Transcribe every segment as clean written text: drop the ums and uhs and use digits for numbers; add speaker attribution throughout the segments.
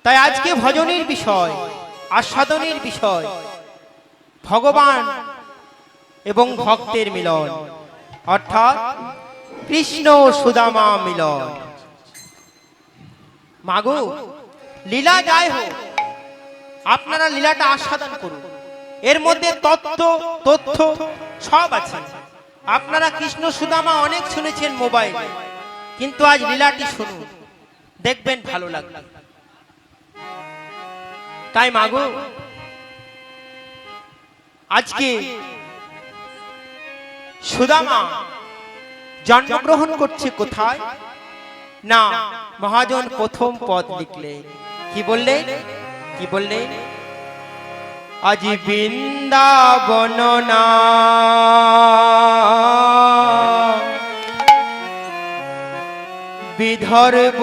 Speaker 1: তাই আজকে ভজনের বিষয়, আস্বাদনের বিষয় ভগবান এবং ভক্তের মিলন, অর্থাৎ কৃষ্ণ সুদামা মিলন। মাগো, লীলা যাই হোক, আপনারা লীলাটা আস্বাদন করুন। এর মধ্যে তথ্য সব আছে। আপনারা কৃষ্ণ সুদামা অনেক শুনেছেন মোবাইলে, কিন্তু আজ লীলাটি শুনুন, দেখবেন ভালো লাগবে। তাই মাগো, আজকে সুদামা জন্মগ্রহণ করছে কোথায়? না, মহাজন প্রথম পদ লিখলেন। কি বললেন? আজ বৃন্দাবন না বিদর্ভ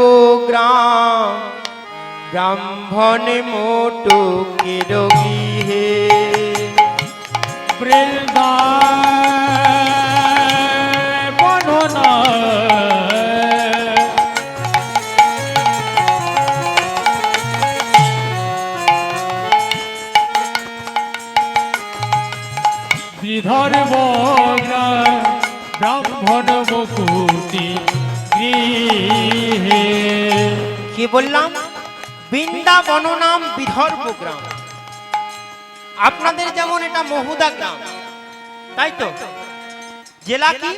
Speaker 1: গ্রাম, ব্রাহ্মণ মোটকের গৃহে
Speaker 2: বৃন্দাবন না বিদর্ভ ব্রাহ্মণ মুকুতি গৃহে।
Speaker 1: কি বললাম? বৃন্দাবন নাম বিদর্ভ গ্রাম। আপনাদের যেমন এটা মহুদা গ্রাম, তাই তো? জেলা কি?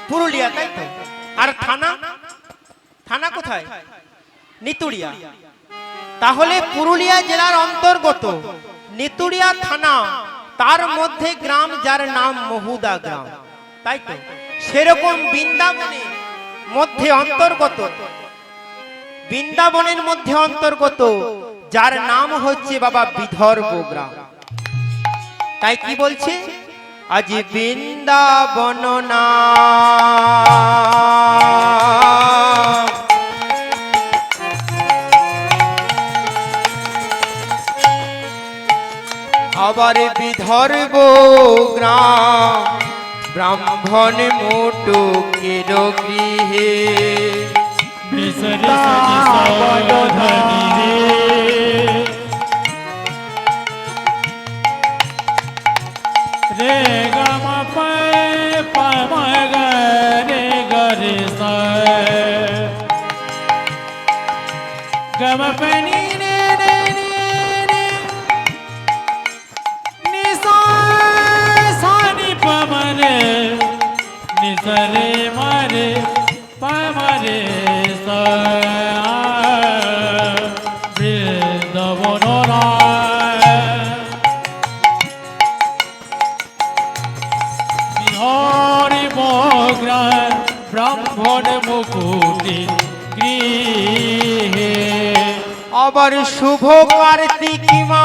Speaker 1: পুরুলিয়া, তাই তো? আর থানা কোথায়? নিতুড়িয়া। তাহলে পুরুলিয়া জেলার অন্তর্গত নিতুড়িয়া থানা, তার মধ্যে গ্রাম যার নাম মহুদা গ্রাম, তাই তো? সেরকম বৃন্দাবনের মধ্যে অন্তর্গত যার নাম হচ্ছে বাবা বিদর্ভ গ্রাম। তাই কি বলছে? আজ বৃন্দাবন না আবার বিদর্ভ গ্রাম, ব্রাহ্মণ মোটকের গৃহে
Speaker 2: রে গম পম গে রে গম পনি সানি পমরে নিসরে মারে পমরে বৃন্দাবন ব্রাহ্মণ মুকুতি গৃহে।
Speaker 1: আবার শুভ কার্তিক মা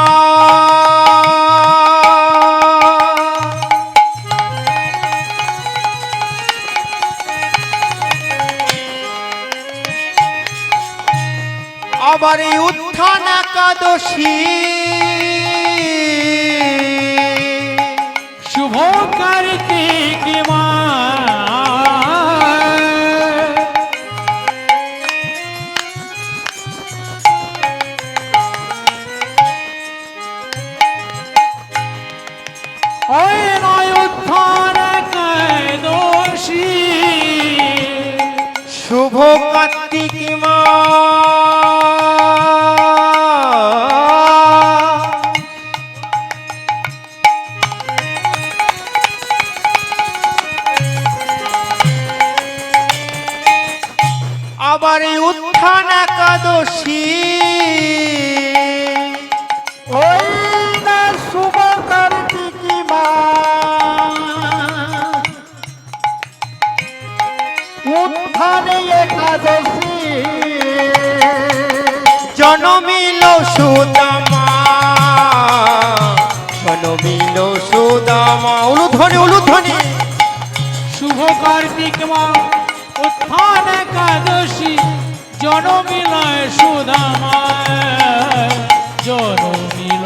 Speaker 1: আবার উত্থান একাদশী,
Speaker 2: শুভ কার্তিক মা উত্থান একাদশী,
Speaker 1: শুভ কার্তিক মা আবার উত্থান একাদশী,
Speaker 2: ওই না শুভ কার্তিক মা উত্থান একাদশী,
Speaker 1: জনমিল সুদামা, জনমিল সুদামা। উলুধ্বনি
Speaker 2: শুভ কার্তিক মা উত্থান একাদশী, জনমিল সুদামা, জনমিল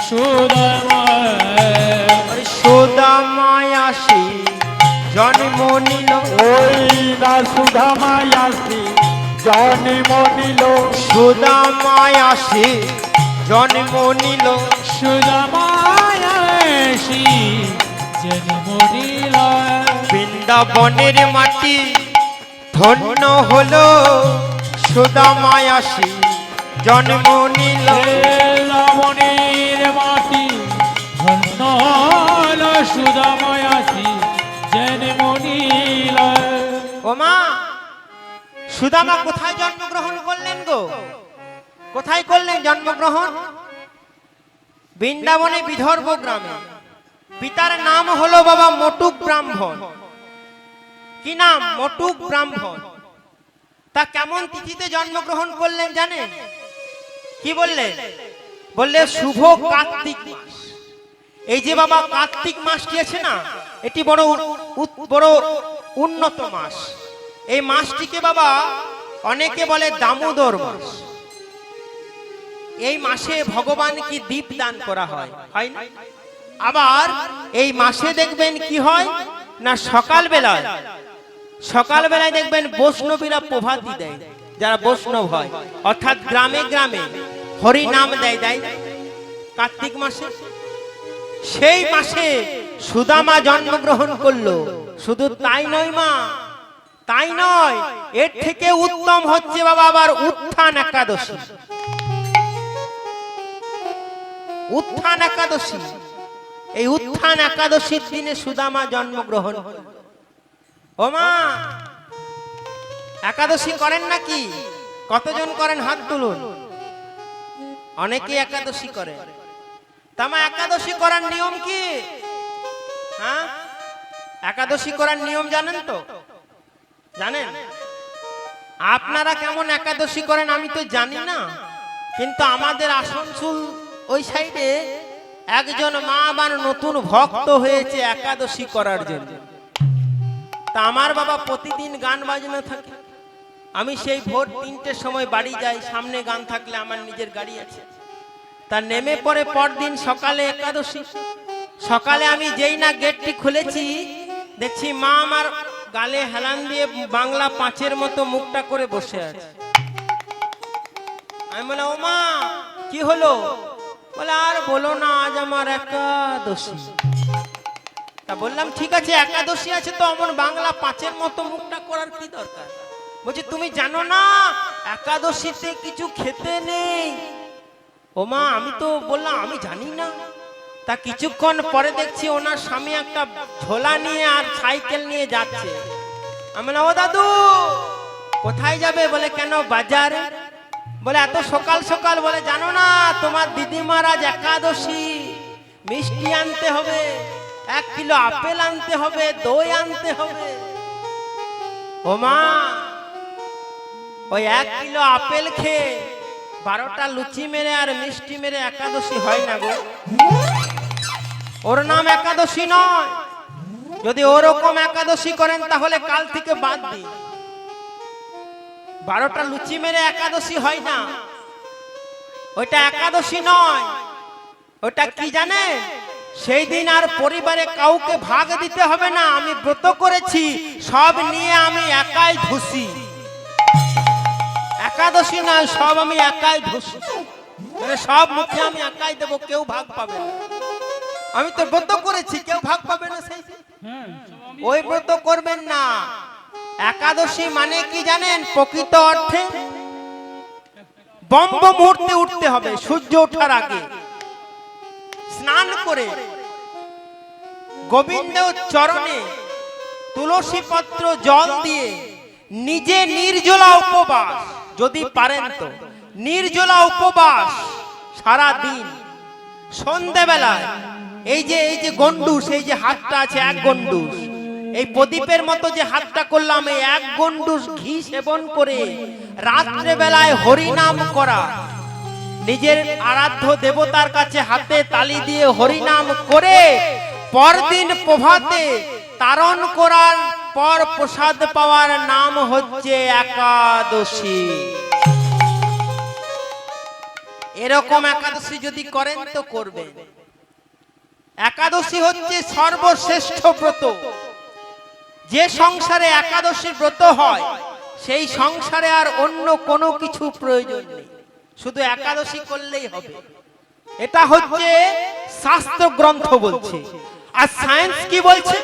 Speaker 2: সুদামা।
Speaker 1: সুদামায় আসি জন্ম নিল,
Speaker 2: ওই না সুদামায় আসি জন্ম নিল
Speaker 1: সুদামায় আসি জন্ম নিল
Speaker 2: সুদামায় আসি জন্ম নিল
Speaker 1: বৃন্দাবনের মাটি ধন্য হলো সুদামায় আসি জন্ম নিল
Speaker 2: বৃন্দাবনের মাটি ধন্য হলো সুদামায় আসি জন্ম নিল।
Speaker 1: ওমা সুদামা কোথায় জন্মগ্রহণ করলেন গো? কোথায় করলেন জন্মগ্রহণ? বৃন্দাবনে বিদর্ভ গ্রামে। পিতার নাম হলো বাবা মটুক ব্রাহ্মণ। কি নাম? মটুক ব্রাহ্মণ। তা কেমন তিথিতে জন্মগ্রহণ করলেন জানেন? কি বললেন? বললে শুভ কার্তিক মাস। এই যে বাবা কার্তিক মাসটি আছে না, এটি বড় উন্নত মাস। এই মাসটিকে বাবা অনেকে বলে দামোদর মাস। এই মাসে ভগবান কি দীপ দান করা হয়, হয় না? আবার এই মাসে দেখবেন কি হয় না, সকালবেলায় দেখবেন বৈষ্ণবীরা প্রভাতী দেয়, যারা বৈষ্ণব হয়, অর্থাৎ গ্রামে গ্রামে হরি নাম দেয় কার্তিক মাসে। সেই মাসে সুদামা জন্মগ্রহণ করলো। শুধু তাই নয় মা, তাই নয়, এর থেকে উত্তম হচ্ছে বাবা আবার উত্থান একাদশী। উত্থান একাদশী, এই উত্থান একাদশীর দিনে সুদামা জন্মগ্রহণ। ও মা, একাদশী করেন নাকি? কতজন করেন হাত তুলুন। অনেকে একাদশী করে। তামা একাদশী করার নিয়ম কি? হ্যাঁ, একাদশী করার নিয়ম জানেন তো? জানেন? আপনারা কেমন একাদশী করেন আমি তো জানি না, কিন্তু আমাদের আসানসোল ওই সাইডে একজন মা আবার নতুন ভক্ত হয়েছে একাদশী করার জন্য। তা আমার বাবা প্রতিদিন গান বাজনা থাকে। আমি সেই ভোর 3টের সময় বাড়ি যাই, সামনে গান থাকলে আমার নিজের গাড়ি আছে, তা নেমে পড়ে পরদিন সকালে একাদশী। সকালে আমি যেই না গেটটি খুলেছি, দেখছি মা আমার গালে হেলান দিয়ে বাংলা 5-এর মতো মুখটা করে বসে আছে। আমি বললাম, ও মা কি হলো? বলে, আর বলো না, আজ আমার একাদশী। তা বললাম, ঠিক আছে একাদশী আছে তো অমন বাংলা 5-এর মতো মুখটা করার কি দরকার? বলছি, তুমি জানো না একাদশীতে কিছু খেতে নেই। ও মা, আমি তো বললাম আমি জানি না। তা কিছুক্ষণ পরে দেখছি ওনার স্বামী একটা ঝোলা নিয়ে আর সাইকেল নিয়ে যাচ্ছে। আমি বললাম, ও দাদু কোথায় যাবে? বলে, কেন বাজারে? বলে, এত সকাল সকাল? বলে, জানো না তোমার দিদিমার আজ একাদশী, মিষ্টি আনতে হবে, 1 কিলো আপেল আনতে হবে, দই আনতে হবে। ও মা, ওই 1 কিলো আপেল খেয়ে 12টা লুচি মেরে আর মিষ্টি মেরে একাদশী হয় না গো। ওর নাম একাদশী নয়। যদি ওরকম একাদশী করেন তাহলে কাল থেকে বাদ দিন। 12টা লুচি মেরে একাদশী হয় না, ওইটা একাদশী নয়। ওটা কি জানেন? সেই দিন আর পরিবারে কাউকে ভাগ দিতে হবে না। আমি ব্রত করেছি, সব নিয়ে আমি একাই ধুসি। একাদশী নয়, সব আমি একাই ধুসি, মানে সব মুখে আমি একাই দেবো, কেউ ভাগ পাবে না। আমি তো ব্রত করেছি, কেউ ভাগ পাবে না। সেই ওই ব্রত করবেন না। একাদশী মানে কি জানেন? প্রকৃত অর্থে ব্রহ্ম মুহূর্তে উঠতে হবে, সূর্য ওঠার আগে স্নান করে গোবিন্দ চরণে তুলসী পত্র জল দিয়ে নিজে নির্জলা উপবাস, যদি পারেন তো নির্জলা উপবাস সারা দিন। সন্ধ্যাবেলায় এই যে গন্ডুস, এই যে হাতটা আছে 1 গন্ডুস, এই প্রদীপের মতো যে হাতটা করলাম, এই 1 গন্ডুস ঘি সেবন করে রাত্রে বেলায় হরি নাম করা, নিজের আরাধ্য দেবতার কাছে হাতে তালি দিয়ে হরি নাম করে পরদিন প্রভাতে তারণ করার পর প্রসাদ পাওয়ার নাম হচ্ছে একাদশী। এরকম একাদশী যদি করেন তো করবেন। একাদশী হচ্ছে সর্বশ্রেষ্ঠ ব্রত। যে সংসারে একাদশী ব্রত হয় সেই সংসারে আর অন্য কোনো কিছু প্রয়োজন নেই, শুধু একাদশী করলেই হবে। এটা হচ্ছে শাস্ত্র গ্রন্থ বলছে। আর সায়েন্স কি বলছে?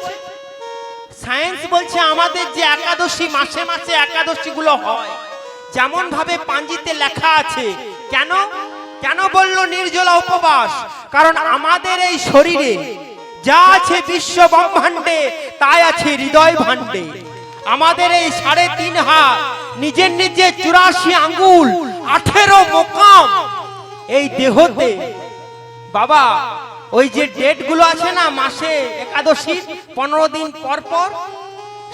Speaker 1: সায়েন্স বলছে আমাদের যে একাদশী, মাসে মাসে একাদশী গুলো হয়, যেমন ভাবে পাঞ্জিতে লেখা আছে। কেন কেন বললো নির্জলা উপবাস? কারণ আমাদের এই শরীরে যা আছে বিশ্ব ব্রহ্মাণ্ডে তাই আছে হৃদয় ভাণ্ডে। আমাদের এই 3.5 হাত, নিজের নিজে 84 আঙ্গুল, 18 মোকাম এই দেহতে বাবা, ওই যে ডেট গুলো আছে না মাসে একাদশী 15 দিন পর পর,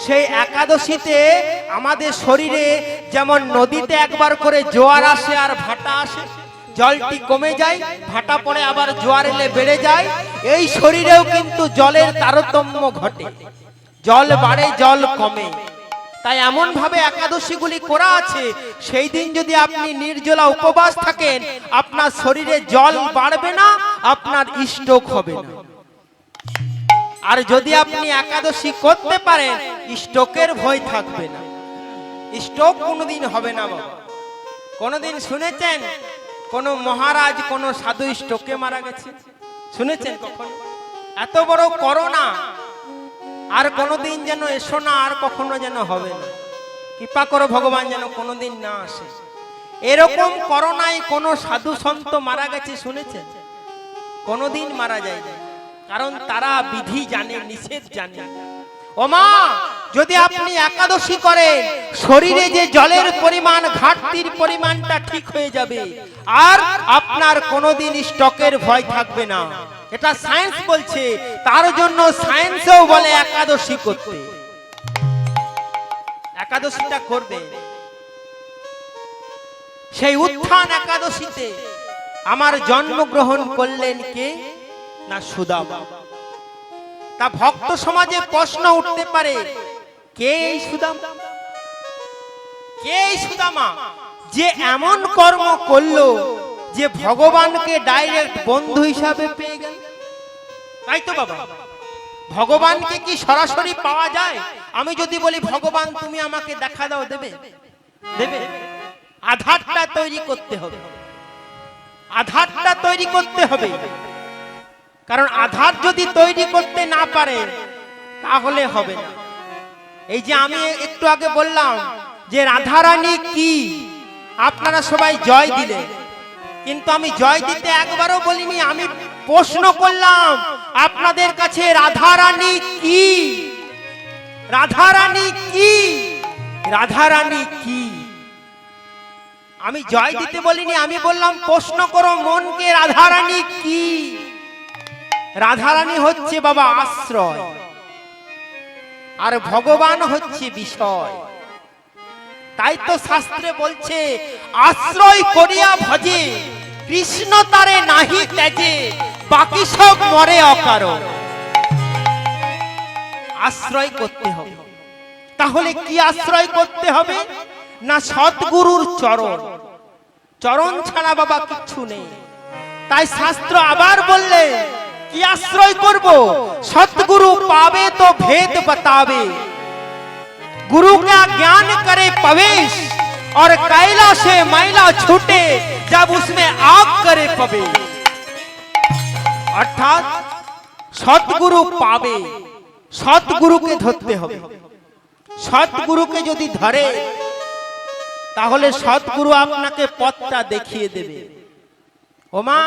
Speaker 1: সেই একাদশীতে আমাদের শরীরে যেমন নদীতে একবার করে জোয়ার আসে আর ভাটা আসে, জলটি কমে যায়, ভাটা পড়ে আবার জোয়ার এলে বেড়ে যায়, এই শরীরেও কিন্তু জলের তারতম্য ঘটে, জল বাড়ে জল কমে। তাই এমন ভাবে একাদশী গুলি করা আছে, সেই দিন যদি আপনি নির্জলা উপবাস থাকেন, আপনার শরীরে জল বাড়বে না, আপনার স্ট্রোক হবে না। আর যদি আপনি একাদশী করতে পারেন, স্ট্রোকের ভয় থাকবে না, স্ট্রোক কোনোদিন হবে না। বাবা, কোনোদিন শুনেছেন কোন মহারাজ কোন সাধু স্ট্রোকে মারা গেছে? শুনেছেন কখন? এত বড় করোনা, আর কোনোদিন যেন এসো না, আর কখনো যেন হবে না, কৃপা করো ভগবান যেন কোনোদিন না আসে। এরকম করোনায় কোন সাধু সন্ত মারা গেছে শুনেছেন? কোনোদিন মারা যায় না, কারণ তারা বিধি জানে, নিষেধ জানে। ওমা, যদি আপনি একাদশী করেন, শরীরে যে জলের পরিমাণ, ঘাটতির পরিমাণটা ঠিক হয়ে যাবে, আর আপনার কোনোদিন স্ট্রোকের ভয় থাকবে না। এটা সায়েন্স বলছে। তার জন্য সায়েন্সও বলে একাদশী করতে। একাদশীটা করবে। সেই উত্থান একাদশীতে আমার জন্মগ্রহণ করলেন কে? না সুদামা। তা ভক্ত সমাজে প্রশ্ন উঠতে পারে, কে এই সুদামা? কে এই সুদামা যে এমন কর্ম করলো যে ভগবানকে ডাইরেক্ট বন্ধু হিসাবে পেয়ে গেল? তাই তো বাবা, ভগবানকে কি সরাসরি পাওয়া যায়? আমি যদি বলি ভগবান তুমি আমাকে দেখা দাও, দেবে? দেবে? আধারটা তৈরি করতে হবে, আধারটা তৈরি করতে হবে। কারণ আধার যদি তৈরি করতে না পারে তাহলে হবে না। এই যে আমি একটু আগে বললাম যে রাধারানী কি, আপনারা সবাই জয় দিলেন, কিন্তু আমি জয় দিতে একবারও বলিনি, আমি প্রশ্ন করলাম আপনাদের কাছে, রাধারানী কি? রাধারানী কি? রাধারানী কি? আমি জয় দিতে বলিনি, আমি বললাম প্রশ্ন করো মনকে, রাধারানী কি? রাধারানী হচ্ছে বাবা আশ্রয়, আর ভগবান হচ্ছে বিষয়। তাই তো শাস্ত্রে বলছে, আশ্রয় করিয়া ভজে কৃষ্ণ তারে নাহি ত্যাজে, বাকি সব মরে অকারণ। আশ্রয় করতে হবে। তাহলে কি আশ্রয় করতে হবে? না সদ্গুরুর চরণ। চরণ ছাড়া বাবা কিচ্ছু নেই। তাই শাস্ত্র আবার বললে কি আশ্রয় করব? सतगुरु पावे तो भेद बतावे, गुरु का ज्ञान करे प्रवेश, और कैला से मैला छूटे जब उसमें आग करे प्रवेश। अर्थात सतगुरु पावे, सतगुरुকে ধরতে হবে। সৎগুরুকে যদি ধরে তাহলে সৎগুরু আপনাকে পথটা দেখিয়ে দেবে। ওমা,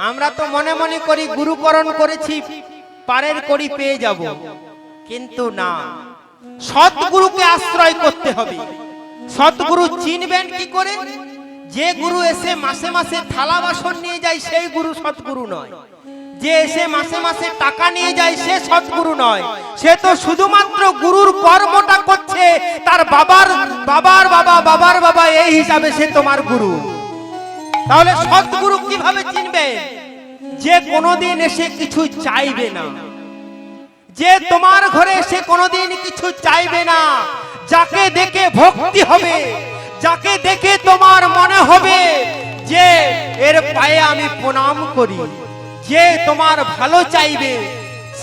Speaker 1: আমরা তো মনে মনে করি গুরুকরণ করেছি, পারের করি পেয়ে যাব, কিন্তু না, সৎগুরুকে আশ্রয় করতে হবে। সৎগুরু চিনবেন কি করে? যে গুরু এসে মাসে মাসে থালা বাসন নিয়ে যায় সেই গুরু সৎগুরু নয়। যে এসে মাসে মাসে টাকা নিয়ে যায় সে সৎগুরু নয়। সে তো শুধুমাত্র গুরুর কর্মটা করছে, তার বাবার বাবার বাবা বাবার বাবা এই হিসাবে সে তোমার গুরু। তাহলে সৎগুরু কিভাবে চিনবে? যে কোনোদিন এসে কিছু চাইবে না, যে তোমার ঘরে এসে কোনোদিন কিছু চাইবে না, যাকে দেখে ভক্তি হবে, যাকে দেখে তোমার মনে হবে যে এর পায়ে আমি প্রণাম করি, যে তোমার ভালো চাইবে,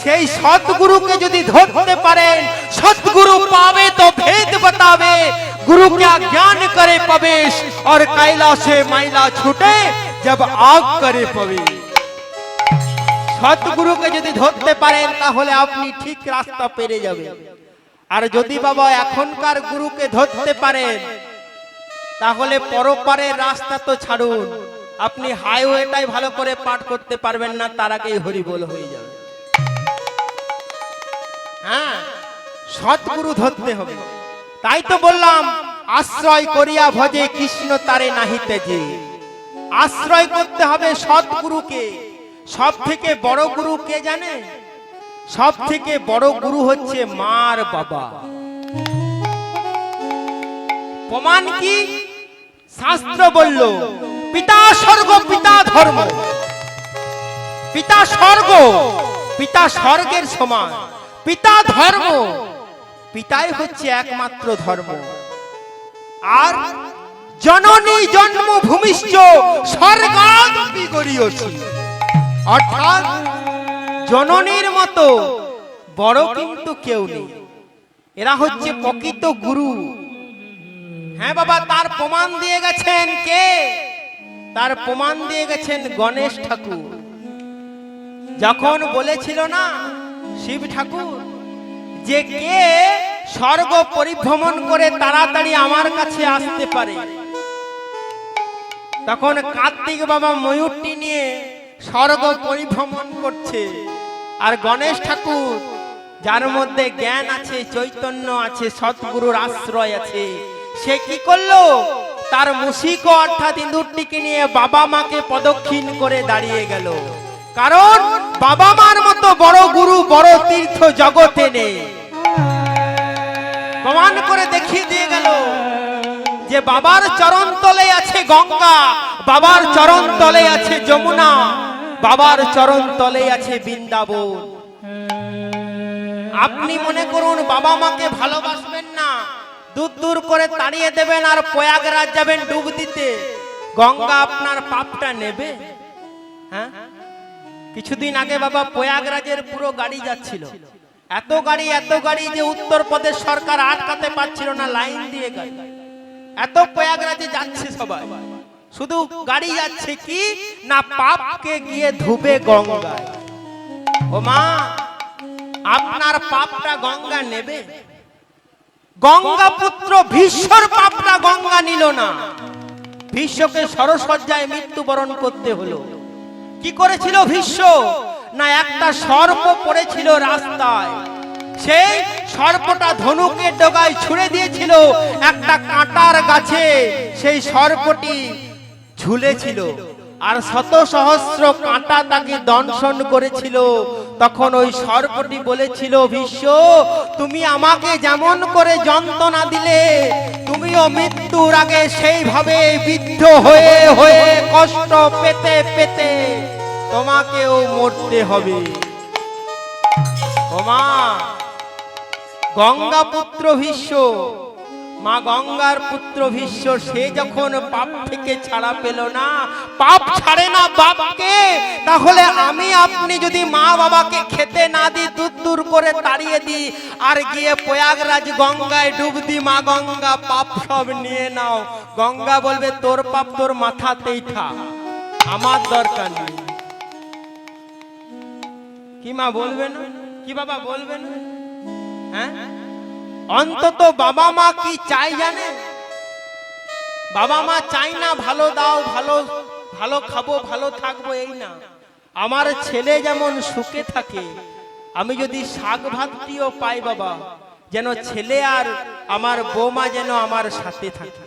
Speaker 1: সেই সৎগুরুকে যদি ধরতে পারেন, सतगुरु पावे तो भेद बतावे, गुरु क्या ज्ञान करे प्रवेश, और कैलाशे मैला छूटे जब आग करे प्रवेश। সৎগুরুকে যদি ধরতে পারেন তাহলে আপনি ঠিক রাস্তা পেরে যাবেন। আর যদি বাবা এখনকার গুরুকে ধরতে পারেন তাহলে পরপারের রাস্তা তো ছাড়ুন, আপনি হাইওয়েটাই ভালো করে পাঠ করতে পারবেন না, তার আগেই হরিবোল হয়ে যাবে। হ্যাঁ, সৎগুরু ধরতে হবে। তাই তো বললাম আশ্রয় করিয়া ভজে কৃষ্ণ তারে নাহিতে যে। আশ্রয় করতে হবে সৎগুরুকে। সব থেকে বড় গুরু কে জানে? সব থেকে বড় গুরু হচ্ছে মার বাবা। প্রমাণ কি? শাস্ত্র বলল পিতা স্বর্গ পিতা ধর্ম। পিতা স্বর্গ, পিতা স্বর্গের সমান। পিতা ধর্ম, পিতাই হচ্ছে একমাত্র ধর্ম। আর জননী জন্মভূমিশ্চ স্বর্গাদপি গরীয়সী, অর্থাৎ জননীর মতো বড় কিন্তু কেউ নেই। এরা হচ্ছে প্রকৃত গুরু। হ্যাঁ বাবা, তার প্রমাণ দিয়ে গেছেন কে? তার প্রমাণ দিয়ে গেছেন গণেশ ঠাকুর। যখন বলেছিল না শিব ঠাকুর যে কে স্বর্গ পরিভ্রমণ করে তাড়াতাড়ি আমার কাছে আসতে পারে, তখন কার্তিক বাবা ময়ূরটি নিয়ে স্বর্গ পরিভ্রমণ করছে। আর গণেশ ঠাকুর, যার মধ্যে জ্ঞান আছে, চৈতন্য আছে, সৎগুরুর আশ্রয় আছে, সে কি করলো? তার মুশিক অর্থাৎ ইঁদুরটিকে নিয়ে বাবা মাকে প্রদক্ষিণ করে দাঁড়িয়ে গেল। কারণ বাবা মার মতো বড় গুরু, বড় তীর্থ জগতে নেই। প্রমাণ করে দেখিয়ে দিয়ে গেল যে বাবার চরণ তলে আছে গঙ্গা, বাবার চরণ তলে আছে যমুনা, বাবার চরণ তলে আছে বৃন্দাবন। আপনি মনে করুন বাবা মাকে ভালোবাসবেন না, দূর দূর করে তাড়িয়ে দেবেন আর প্রয়াগরাজ যাবেন ডুব দিতে, গঙ্গা আপনার পাপটা নেবে? হ্যাঁ, কিছুদিন আগে বাবা প্রয়াগরাজের পুরো গাড়ি যাচ্ছিল, এত গাড়ি যে উত্তরপ্রদেশ সরকার আটকাতে পারছিল না, লাইন দিয়ে গাড়ি। এত প্রয়াগরাজে যাচ্ছে সবাই, শুধু গাড়ি যাচ্ছে কি না পাপকে গিয়ে ধুবে গঙ্গায়। ও মা, আপনার পাপটা গঙ্গা নেবে? গঙ্গা পুত্র ভীষ্মর পাপটা গঙ্গা নিল না। ভীষ্মকে সরসজ্জায় মৃত্যুবরণ করতে হলো। কি করেছিল ভীষ্ম? না একটা সর্প পড়েছিল রাস্তায়, সেই সর্পটা ধনুকের ডগায় ছুঁড়ে দিয়েছিল, একটা কাঁটার গাছে সেই সর্পটি ঝুলেছিল, আর শত সহস্র কাঁটা তাকে দংশন করেছিল। তখন ওই সর্পটি বলেছিল, ভীষ্ম তুমি আমাকে যেমন করে যন্ত্রণা দিলে, তুমিও মৃত্যুর আগে সেইভাবে বিদ্ধ হয়ে হয়ে কষ্ট পেতে পেতে তোমাকেও মরতে হবে। ও মা, গঙ্গা পুত্র ভীষ্ম, মা গঙ্গার পুত্র ভীষ্ম, সে যখন পাপ থেকে ছাড়া পেল না, পাপ ছাড়ে না বাপকে, তাহলে আমি আপনি যদি মা বাবাকে খেতে না দিই, দূর দূর করে তাড়িয়ে দিই, আর গিয়ে প্রয়াগরাজ গঙ্গায় ডুব দিই, মা গঙ্গা পাপ সব নিয়ে নাও, গঙ্গা বলবে তোর পাপ তোর মাথাতেই থাক, আমার দরকার নেই। কি মা বলবেন? কি বাবা বলবেন? হ্যাঁ, অন্তত বাবা মা কি চাই জানে? বাবা মা চাই না ভালো দাও, ভালো ভালো খাবো, ভালো থাকবো, এই না। আমার ছেলে যেমন সুখে থাকে, আমি যদি শাক ভাতটিও পাই বাবা, যেন ছেলে আর আমার বৌমা যেন আমার সাথে থাকে,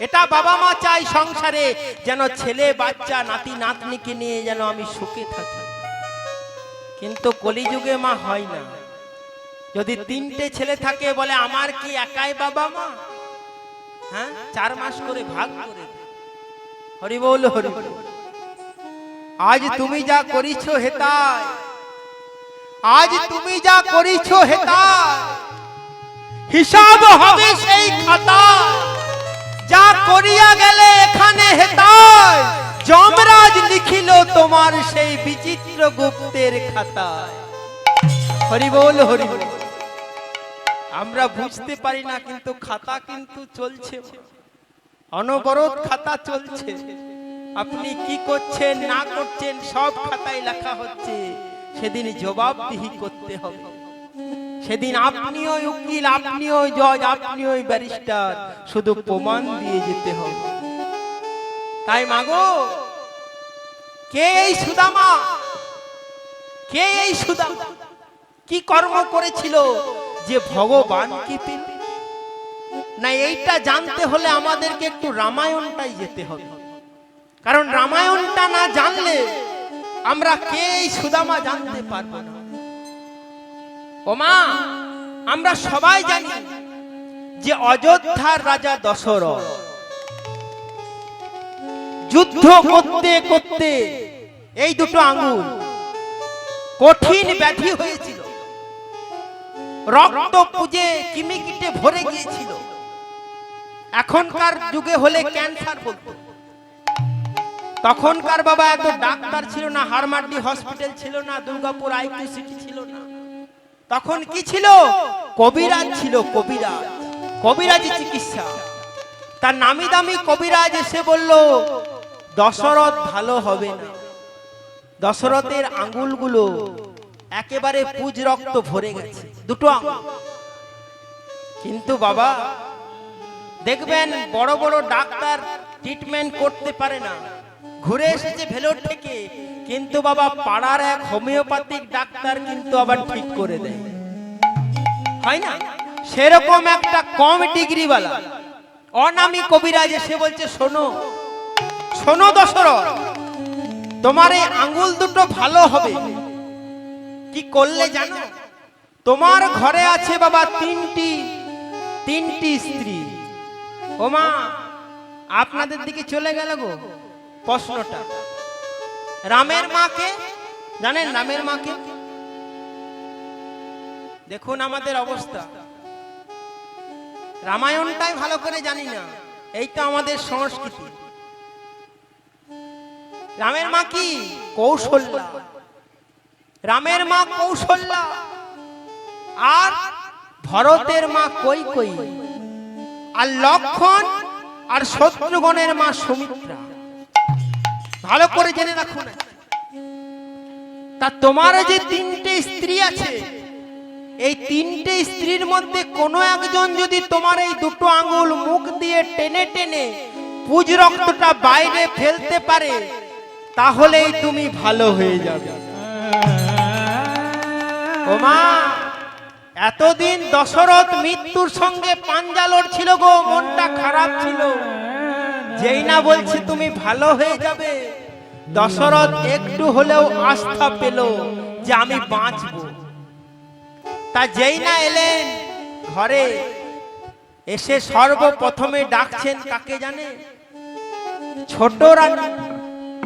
Speaker 1: এটা বাবা মা চাই সংসারে, যেন ছেলে বাচ্চা নাতি নাতনিকে নিয়ে যেন আমি সুখে থাকি। কিন্তু কলিযুগে মা হয় না। যদি তিনটে ছেলে থাকে বলে আমার কি একাই বাবা মা? হ্যাঁ, 4 মাস করে ভাগ করে। হরি বল হরি বল। আজ তুমি যা করিছো হেতায়, আজ তুমি যা করিছো হেতায়, হিসাব হবে সেই খাতা, যা করিয়া গেলে এখানে হেতায়, যমরাজ লিখিল তোমার সেই বিচিত্র গুপ্তের খাতায়। হরি বল হরি বল। আমরা বুঝতে পারি না কিন্তু খাতা কিন্তু চলছে, অনবরত খাতা চলছে। আপনি কি করছেন না করছেন সব খাতায় লেখা হচ্ছে। সেদিন জবাবদিহি করতে হবে। সেদিন আপনিও উকিল, আপনিও জজ, আপনিও ব্যারিস্টার, শুধু প্রমাণ দিয়ে যেতে হবে। তাই মাগো, কে এই সুদামা? কে এই সুদামা? কি কর্ম করেছিল যে ভগবানকে পেল? না, এইটা জানতে হলে আমাদেরকে একটু রামায়ণটাই যেতে হবে। কারণ রামায়ণটা না জানলে আমরা কে এই সুদামা জানতে পারবো না। ও মা, আমরা সবাই জানি যে অযোধ্যার রাজা দশরথ যুদ্ধ করতে করতে এই দুটো আঙ্গুল কঠিন ব্যাধি হয়েছিল, রক্ত পুজে কিমিকিটে ভরে গিয়েছিল। এখনকার যুগে হলে ক্যান্সার বলতো। তখনকার বাবা এত ডাক্তার ছিল না, হারমার্ডি হসপিটাল ছিল না, দুর্গাপুর আইকিউ সিটি ছিল না। তখন কি ছিল? কবিরাজ ছিল, কবিরাজ, কবিরাজি চিকিৎসা। তার নামি দামি কবিরাজ এসে বলল দশরথ ভালো হবে না, দশরথের আঙ্গুলগুলো একেবারে পুজ রক্ত ভরে গেছে, দুটো আঙ্গুল। কিন্তু বাবা দেখবেন বড় বড় ডাক্তার ট্রিটমেন্ট করতে পারে না, ঘুরে এসেছে ভেলোর থেকে, কিন্তু বাবা পাড়ার এক হোমিওপ্যাথিক ডাক্তার কিন্তু আবার ঠিক করে দেয়, হয় না? সেরকম একটা কম ডিগ্রিওয়ালা অনামী কবিরাজ এসে বলছে শোনো শোনো দশরথ, তোমার এই আঙ্গুল দুটো ভালো হবে। কি করলে জানো? তোমার ঘরে আছে বাবা তিনটি স্ত্রী। ও মা, আপনাদের দিকে চলে গেল গো প্রশ্নটা। রামের মাকে জানেন? রামের মাকে দেখুন আমাদের অবস্থা। রামায়ণটাই ভালো করে জানি না, এই তো আমাদের সংস্কৃতি। রামের মা কি? কৌশল্যা। রামের মা কৌশল্যা, আর ভরতের মা কৈকেয়ী, আর লক্ষণ আর শত্রুঘ্নের মা সুমিত্রা। ভালো করে জেনে রাখুন। তা তোমার যে তিনটে স্ত্রী আছে, এই তিনটে স্ত্রীর মধ্যে কোনো একজন যদি তোমার এই দুটো আঙ্গুল মুখ দিয়ে টেনে টেনে পুজ রক্তটা বাইরে ফেলতে পারে, তাহলেই তুমি ভালো হয়ে যাবে। ও মা, এতদিন দশরথ মৃত্যুর সঙ্গে পাঞ্জা লড়ছিল গো, মনটা খারাপ ছিল। যেই না বলছে তুমি ভালো হয়ে যাবে, দশরথ একটু হলেও আস্থা পেল যে আমি বাঁচবো। তা যেই না এলেন ঘরে, এসে সর্বপ্রথমে ডাকছেন কাকে জানে? ছোট রানী,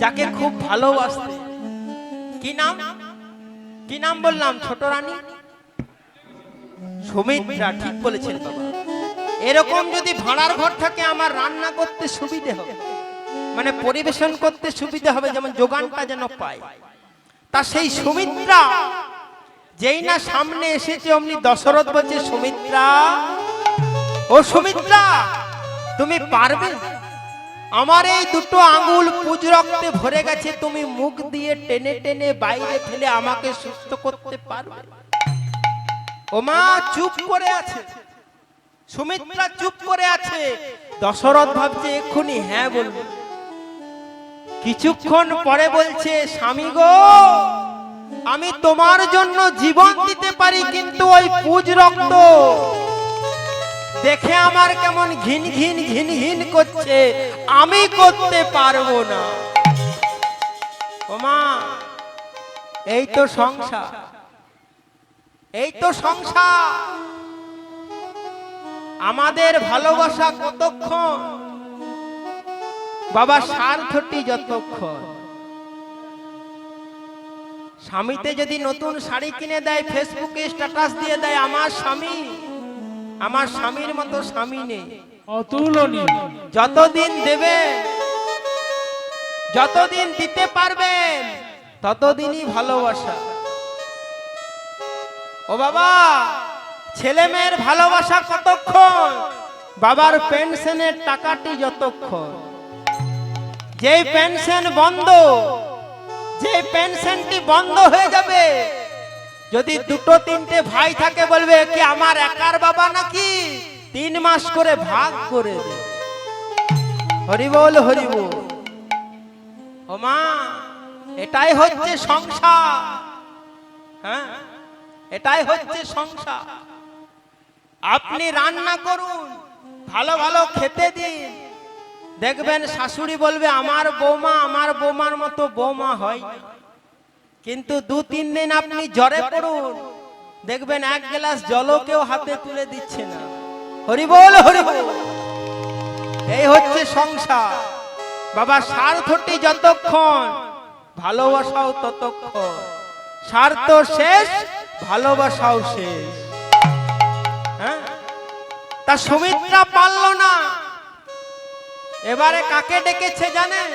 Speaker 1: যাকে খুব ভালোবাসতে। কি নাম? কি নাম বললাম? ছোট রানী সুমিত্রা। ঠিক বলেছেন বাবা। এরকম যদি ভাড়ার ঘর থাকে আমার রান্না করতে সুবিধে হবে, মানে পরিবেশন করতে সুবিধা হবে, যেমন যোগানটা যেন পায়। তা সেই সুমিত্রা যেই না সামনে এসেছে, অমনি দশরথ বলছে সুমিত্রা, ও সুমিত্রা, তুমি পারবে? আমার এই দুটো আঙ্গুল পুজ রক্তে ভরে গেছে, তুমি মুখ দিয়ে টেনে টেনে বাইরে ফেলে আমাকে সুস্থ করতে পারবে? ও মা চুপ করে আছে, সুমিত্রা চুপ করে আছে। দশরথ ভাবছে এক্ষুনি হ্যাঁ বলবে। কিছুক্ষণ পরে বলছে স্বামী গো, আমি তোমার জন্য জীবন দিতে পারি, কিন্তু ওই পুজ রক্ত দেখে আমার কেমন ঘিন ঘিন ঘিন ঘিন করছে, আমি করতে পারবো না। ও মা, এই তো সংসার, এই তো সংসার। আমাদের ভালোবাসা কতক্ষণ বাবা? স্বার্থটি যতক্ষণ। স্বামীতে যদি নতুন শাড়ি কিনে দেয়, ফেসবুকে স্ট্যাটাস দিয়ে দেয় আমার স্বামী, আমার স্বামীর মতো স্বামী নেই,
Speaker 2: অতুলনীয়।
Speaker 1: যতদিন দেবে, যতদিন দিতে পারবেন, ততদিনই ভালোবাসা। ও বাবা, ছেলে মেয়ের ভালোবাসা কতক্ষণ, বাবার পেনশনের টাকাটি যতক্ষণ। যেই পেনশন বন্ধ, যে পেনশনটি বন্ধ হয়ে যাবে, যদি দুটো তিনটে ভাই থাকে বলবে কি আমার একার বাবা নাকি, 3 মাস করে ভাগ করে দে। হরি বল হরি বল। ও মা, এটাই হচ্ছে সংসার। হ্যাঁ, এটাই হচ্ছে সংসার। আপনি রান্না করুন, ভালো ভালো খেতে দিন, দেখবেন শাশুড়ি বলবে আমার বৌমার মতো বৌমা হয় না। কিন্তু 2-3 দিন আপনি জ্বরে পড়ুন, দেখবেন 1 গ্লাস জলও কেউ হাতে তুলে দিচ্ছে না। হরি বল হরি বল। এই হচ্ছে সংসার। বাবা, স্বার্থটি যতক্ষণ, ভালোবাসাও ততক্ষণ। স্বার্থ শেষ, ভালোবাসাও শেষ। হ্যাঁ, তা সুমিত্রা পারল না, এবারে কাকে ডেকেছে জানেন?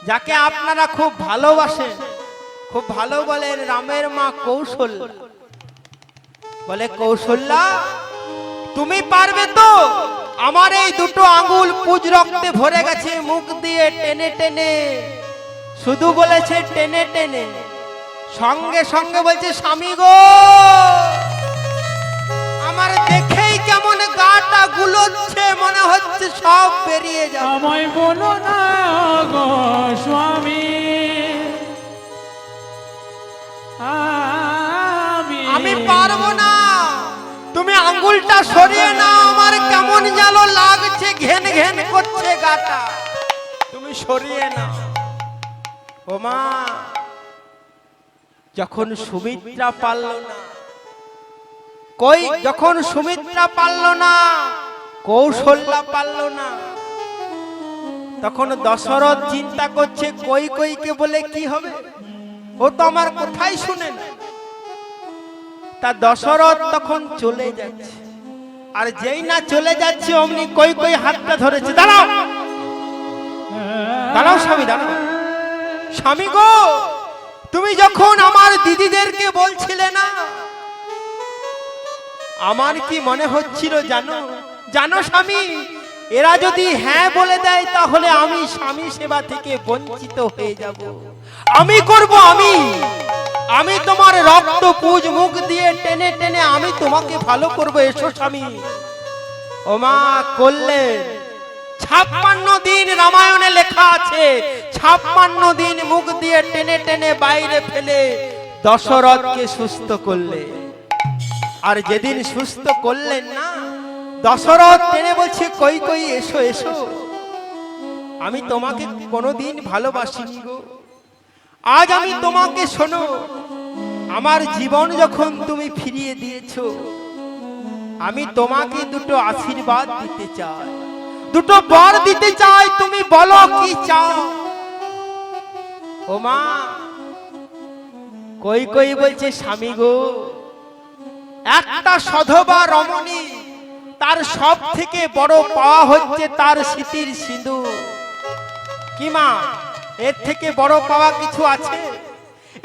Speaker 1: যাকে আপনারা খুব ভালোবাসেন, খুব ভালো বলেন, রামের মা কৌশল্যা। বলে কৌশল্যা, তুমি পারবে তো? আমার এই দুটো আঙ্গুল পুজ রক্তে ভরে গেছে, মুখ দিয়ে টেনে টেনে, শুধু বলেছে টেনে টেনে, সঙ্গে সঙ্গে বলছে স্বামী গো, আমার দেখেই কেমন গাটা গুলোচ্ছে, মনে হচ্ছে সব বেরিয়ে যাবে।
Speaker 2: আমায় বলো না গো স্বামী,
Speaker 1: আমি পারবো না, তুমি আঙ্গুলটা সরিয়ে নাও, আমার কেমন যেন লাগছে, ঘেন ঘেন করছে গাটা, তুমি সরিয়ে নাও। ও মা, যখন সুমিত্রা পারল না, যখন সুমিত্রা পারল না, কৌশল্যা পারল না, তখন দশরথ চিন্তা করছে কইকে বলে কি হবে, ও তো আমার কথাই শুনে না। তা দশরথ তখন চলে যাচ্ছে, আর যেই না চলে যাচ্ছে অমনি কই হাতটা ধরেছে, দাঁড়াও দাঁড়াও স্বামী, দাঁড়াও। স্বামী গো, তুমি যখন আমার দিদিদেরকে বলছিলে না, আমার কি মনে হচ্ছিল জানো? জানো স্বামী, এরা যদি হ্যাঁ বলে দেয় তাহলে আমি স্বামী সেবা থেকে বঞ্চিত হয়ে যাব। আমি করব, আমি তোমার রক্ত পুজ মুখ দিয়ে টেনে টেনে আমি তোমাকে ভালো করব, এসো স্বামী। ও মা করলেন। 56 দিন রামায়ণে লেখা আছে, 56 দিন মুখ দিয়ে টেনে টেনে বাইরে ফেলে দশরথকে সুস্থ করলে। আর যেদিন সুস্থ করলেন না, দশরথ টেনে বলছে কই এসো এসো, আমি তোমাকে কোনোদিন ভালোবাসিনি গো, আজ আমি তোমাকে, শোনো, আমার জীবন যখন তুমি ফিরিয়ে দিয়েছো, আমি তোমাকে দুটো আশীর্বাদ দিতে চাই, দুটো বর দিতে চাই, তুমি বলো কি চাও। ও মা, কই বলছে স্বামী গো, একটা সধবা রমণী, তার সব থেকে বড় পাওয়া হচ্ছে তার স্মৃতির সিঁদুর। কি মা, এর থেকে বড় পাওয়া কিছু আছে?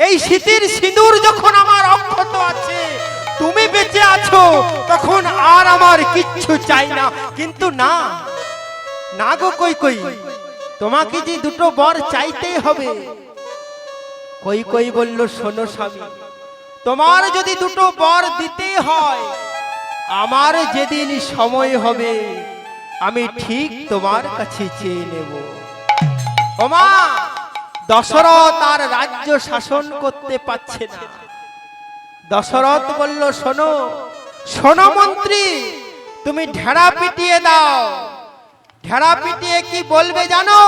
Speaker 1: এই স্মৃতির সিঁদুর যখন আমার অক্ষত আছে, তুমি বেঁচে আছো, তখন আর আমার কিচ্ছু চাই না। কিন্তু না না গো কই, তোমাকে যে দুটো বর চাইতেই হবে। কই বলল শোনো স্বামী, তোমার যদি দুটো বর দিতে হয়, আমার যেদিন সময় হবে আমি ঠিক তোমার কাছে চেয়ে নেব। ও মা, দশরথ আর রাজ্য শাসন করতে পারছে না। দশরথ বলল শোনো শোনো মন্ত্রী, তুমি ঢেড়া পিটিয়ে দাও। ঢেড়া পিটিয়ে কি বলবে জানো?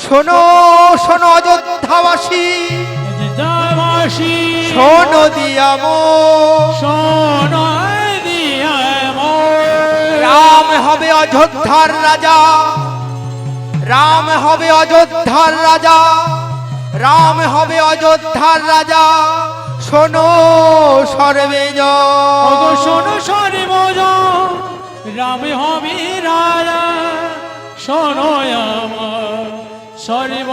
Speaker 1: শোনো শোনো অযোধ্যাবাসী, শোনো দিয়ামো,
Speaker 2: শোনো দিয়ামো,
Speaker 1: রাম হবে অযোধ্যার রাজা, রাম হবে অযোধ্যার রাজা, রাম হবে অযোধ্যার রাজা। শোনো সর্বজন,
Speaker 2: শোনো সর্বজন, রাম হবে রাজা, শোনো আমার সর্ব